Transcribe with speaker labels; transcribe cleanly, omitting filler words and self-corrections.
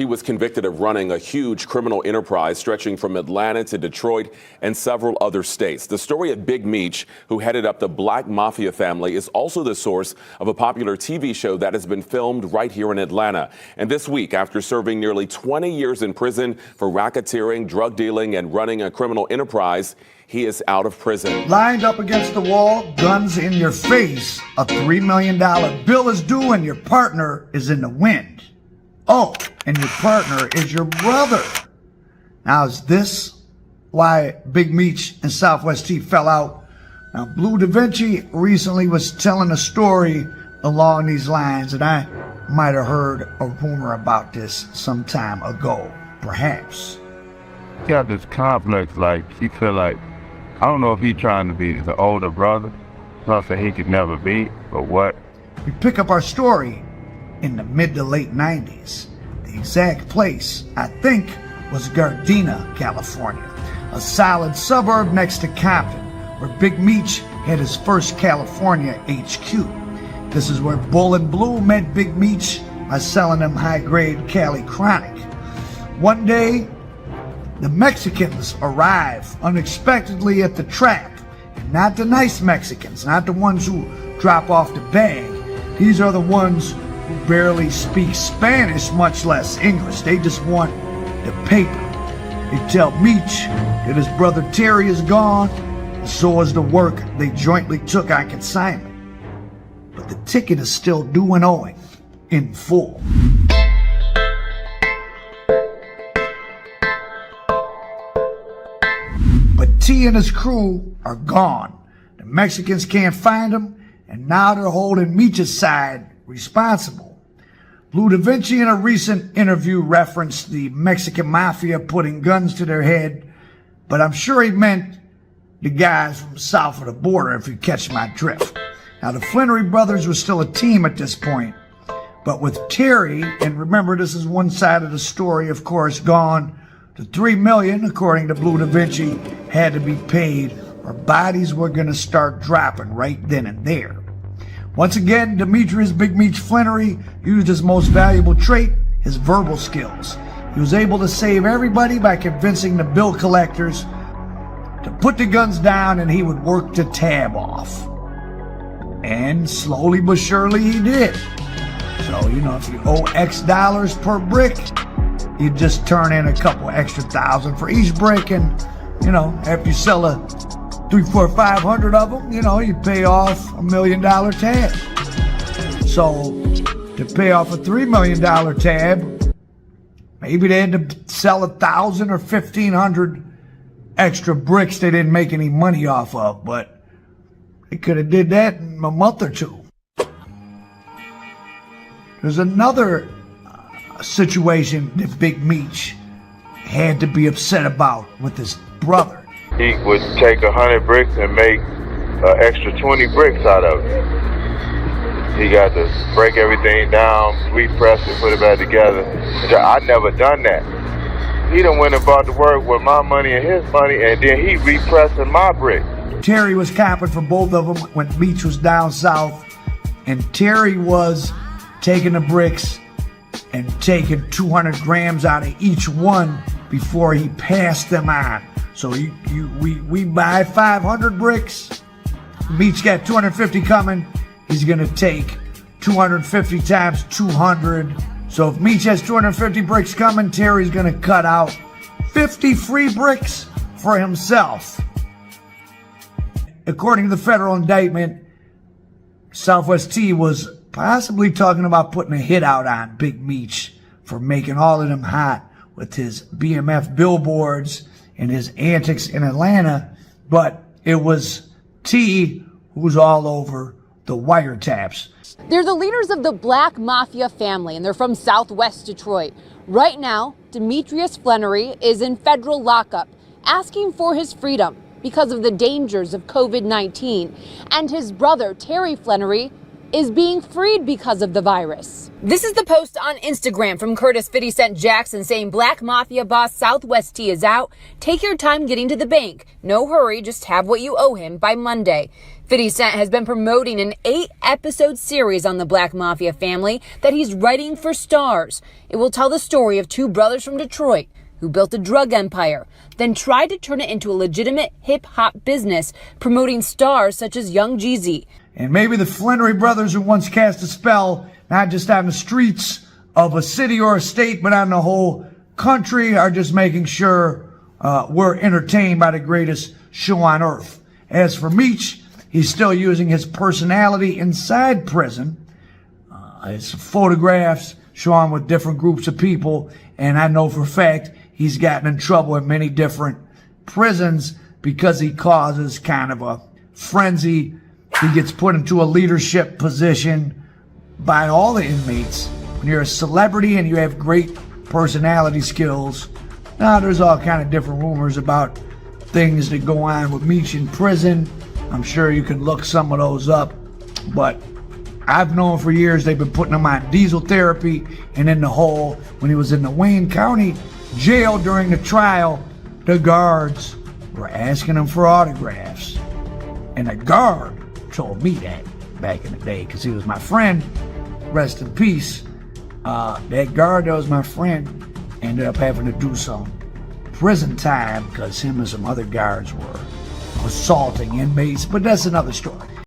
Speaker 1: He was convicted of running a huge criminal enterprise stretching from Atlanta to Detroit and several other states. The story of Big Meech, who headed up the Black Mafia Family, is also the source of a popular TV show that has been filmed right here in Atlanta. And this week, after serving nearly 20 years in prison for racketeering, drug dealing, and running a criminal enterprise, he is out of prison.
Speaker 2: Lined up against the wall, guns in your face, a $3 million bill is due and your partner is in the wind. Oh, and your partner is your brother. Now, is this why Big Meech and Southwest T fell out? Now, Blue Da Vinci recently was telling a story along these lines, and I might have heard a rumor about this some time ago, perhaps.
Speaker 3: He got this complex, like, he feel like, I don't know if he's trying to be the older brother, something he could never be, but what?
Speaker 2: We pick up our story in the mid to late 90s. The exact place, I think, was Gardena, California, a solid suburb next to Compton, where Big Meech had his first California HQ. This is where Bull and Blue met Big Meech by selling him high-grade Cali Chronic. One day, the Mexicans arrive unexpectedly at the trap. And not the nice Mexicans, not the ones who drop off the bag. These are the ones who barely speak Spanish, much less English. They just want the paper. They tell Meech that his brother Terry is gone, and so is the work they jointly took on consignment. But the ticket is still due and owing in full. But T and his crew are gone. The Mexicans can't find him, and now they're holding Meech's side responsible. Blue Da Vinci in a recent interview referenced the Mexican mafia putting guns to their head, but I'm sure he meant the guys from south of the border, if you catch my drift. Now, the Flannery brothers were still a team at this point, but with Terry, and remember this is one side of the story, of course, gone, the $3 million, according to Blue Da Vinci, had to be paid, or bodies were going to start dropping right then and there. Once again, Demetrius Big Meech Flannery used his most valuable trait, his verbal skills. He was able to save everybody by convincing the bill collectors to put the guns down, and he would work the tab off. And slowly but surely he did. So, if you owe X dollars per brick, you just turn in a couple extra thousand for each brick, and, after you sell a 300, 400, 500 of them, you pay off $1 million tab. So to pay off a $3 million tab, maybe they had to sell 1,000 or 1,500 extra bricks they didn't make any money off of, but they could have did that in a month or two. There's another situation that Big Meech had to be upset about with his brother.
Speaker 3: He would take 100 bricks and make an extra 20 bricks out of it. He got to break everything down, repress it, put it back together. I never done that. He done went about to work with my money and his money, and then he repressing my brick.
Speaker 2: Terry was copping for both of them when Meech was down south, and Terry was taking the bricks and taking 200 grams out of each one before he passed them on. So we buy 500 bricks. Meech got 250 coming. He's gonna take 250 times 200. So if Meech has 250 bricks coming, Terry's gonna cut out 50 free bricks for himself. According to the federal indictment, Southwest T was possibly talking about putting a hit out on Big Meech for making all of them hot with his BMF billboards and his antics in Atlanta, but it was T who was all over the wiretaps.
Speaker 4: They're the leaders of the Black Mafia Family, and they're from Southwest Detroit. Right now, Demetrius Flannery is in federal lockup, asking for his freedom because of the dangers of COVID-19. And his brother, Terry Flannery, is being freed because of the virus. This is the post on Instagram from Curtis 50 Cent Jackson saying Black Mafia boss Southwest T is out. Take your time getting to the bank. No hurry, just have what you owe him by Monday. 50 Cent has been promoting an 8-episode series on the Black Mafia family that he's writing for Starz. It will tell the story of two brothers from Detroit who built a drug empire, then tried to turn it into a legitimate hip-hop business, promoting stars such as Young Jeezy.
Speaker 2: And maybe the Flannery brothers who once cast a spell, not just on the streets of a city or a state, but on the whole country, are just making sure we're entertained by the greatest show on earth. As for Meech, he's still using his personality inside prison. His photographs show him with different groups of people, and I know for a fact he's gotten in trouble in many different prisons because he causes kind of a frenzy. He gets put into a leadership position by all the inmates. When you're a celebrity and you have great personality skills, now there's all kind of different rumors about things that go on with Meech in prison. I'm sure you can look some of those up, but I've known for years they've been putting him on diesel therapy, and in the hole, when he was in the Wayne County jail during the trial, the guards were asking him for autographs. And a guard told me that back in the day, because he was my friend, rest in peace. That guard that was my friend ended up having to do some prison time because him and some other guards were assaulting inmates, but that's another story.